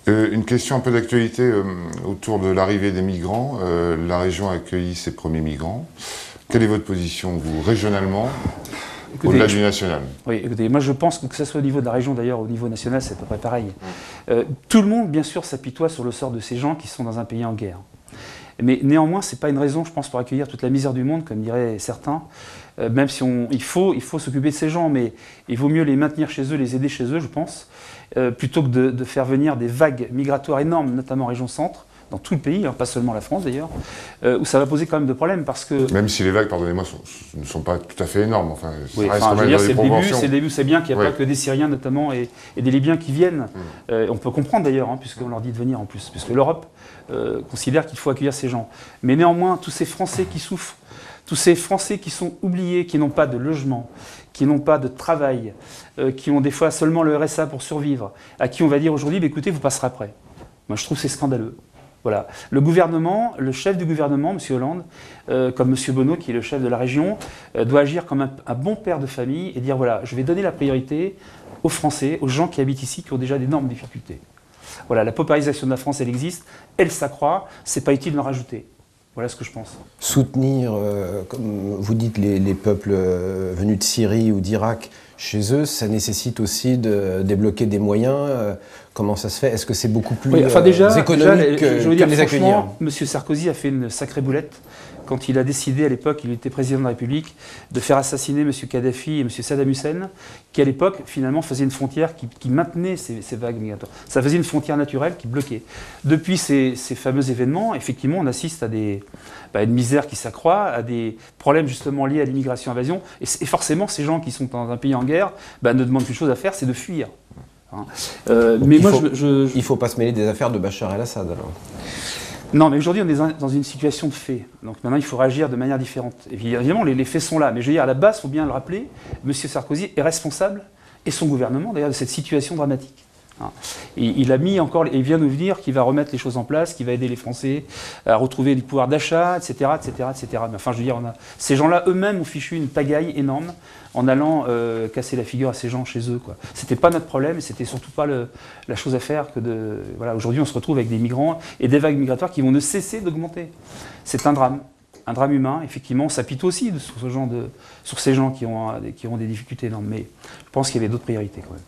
Une question un peu d'actualité autour de l'arrivée des migrants. La région a accueilli ses premiers migrants. Quelle est votre position, vous, régionalement, au-delà du national? Oui, écoutez, moi je pense que ce soit au niveau de la région d'ailleurs, au niveau national, c'est à peu près pareil. Tout le monde, bien sûr, s'apitoie sur le sort de ces gens qui sont dans un pays en guerre. Mais néanmoins, ce n'est pas une raison, je pense, pour accueillir toute la misère du monde, comme diraient certains. Même si il faut s'occuper de ces gens, mais il vaut mieux les maintenir chez eux, les aider chez eux, je pense, plutôt que de faire venir des vagues migratoires énormes, notamment en région centre, dans tout le pays, hein, pas seulement la France d'ailleurs, où ça va poser quand même de problèmes parce que... Même si les vagues, pardonnez-moi, ne sont pas tout à fait énormes. Enfin, oui, ça reste quand même dans des proportions. C'est le début, c'est bien qu'il n'y a pas que des Syriens notamment et des Libyens qui viennent. On peut comprendre d'ailleurs, hein, puisqu'on leur dit de venir en plus, puisque l'Europe considère qu'il faut accueillir ces gens. Mais néanmoins, tous ces Français qui souffrent, tous ces Français qui sont oubliés, qui n'ont pas de logement, qui n'ont pas de travail, qui ont des fois seulement le RSA pour survivre, à qui on va dire aujourd'hui, bah, écoutez, vous passerez après. Moi, je trouve que c'est scandaleux. Voilà. Le gouvernement, le chef du gouvernement, M. Hollande, comme M. Bonneau, qui est le chef de la région, doit agir comme un bon père de famille et dire, voilà, je vais donner la priorité aux Français, aux gens qui habitent ici, qui ont déjà d'énormes difficultés. Voilà, la paupérisation de la France, elle existe, elle s'accroît, c'est pas utile d'en rajouter. Voilà ce que je pense. Soutenir, comme vous dites, les peuples venus de Syrie ou d'Irak chez eux, ça nécessite aussi de débloquer des moyens. Comment ça se fait? Est-ce que c'est beaucoup plus économique que les accueillir? M. Sarkozy a fait une sacrée boulette quand il a décidé, à l'époque, il était président de la République, de faire assassiner M. Kadhafi et M. Saddam Hussein, qui à l'époque, finalement, faisait une frontière qui maintenait ces vagues migratoires. Ça faisait une frontière naturelle qui bloquait. Depuis ces fameux événements, effectivement, on assiste à une misère qui s'accroît, à des problèmes justement liés à l'immigration-invasion. Et forcément, ces gens qui sont dans un pays en guerre ne demandent qu'une chose à faire, c'est de fuir. Mais il ne faut pas se mêler des affaires de Bachar el-Assad, alors. Non, mais aujourd'hui, on est dans une situation de fait. Donc maintenant, il faut réagir de manière différente. Et puis, évidemment, les faits sont là. Mais je veux dire, à la base, il faut bien le rappeler, M. Sarkozy est responsable, et son gouvernement, d'ailleurs, de cette situation dramatique. Et il vient nous dire qu'il va remettre les choses en place, qu'il va aider les Français à retrouver du pouvoir d'achat, etc., etc., etc. Mais enfin, je veux dire, ces gens-là eux-mêmes ont fichu une pagaille énorme en allant casser la figure à ces gens chez eux. C'était pas notre problème, et c'était surtout pas la chose à faire que de... Voilà, aujourd'hui, on se retrouve avec des migrants et des vagues migratoires qui vont ne cesser d'augmenter. C'est un drame humain. Effectivement, on s'apitoie aussi sur ces gens qui ont des difficultés énormes. Mais je pense qu'il y avait d'autres priorités quand même.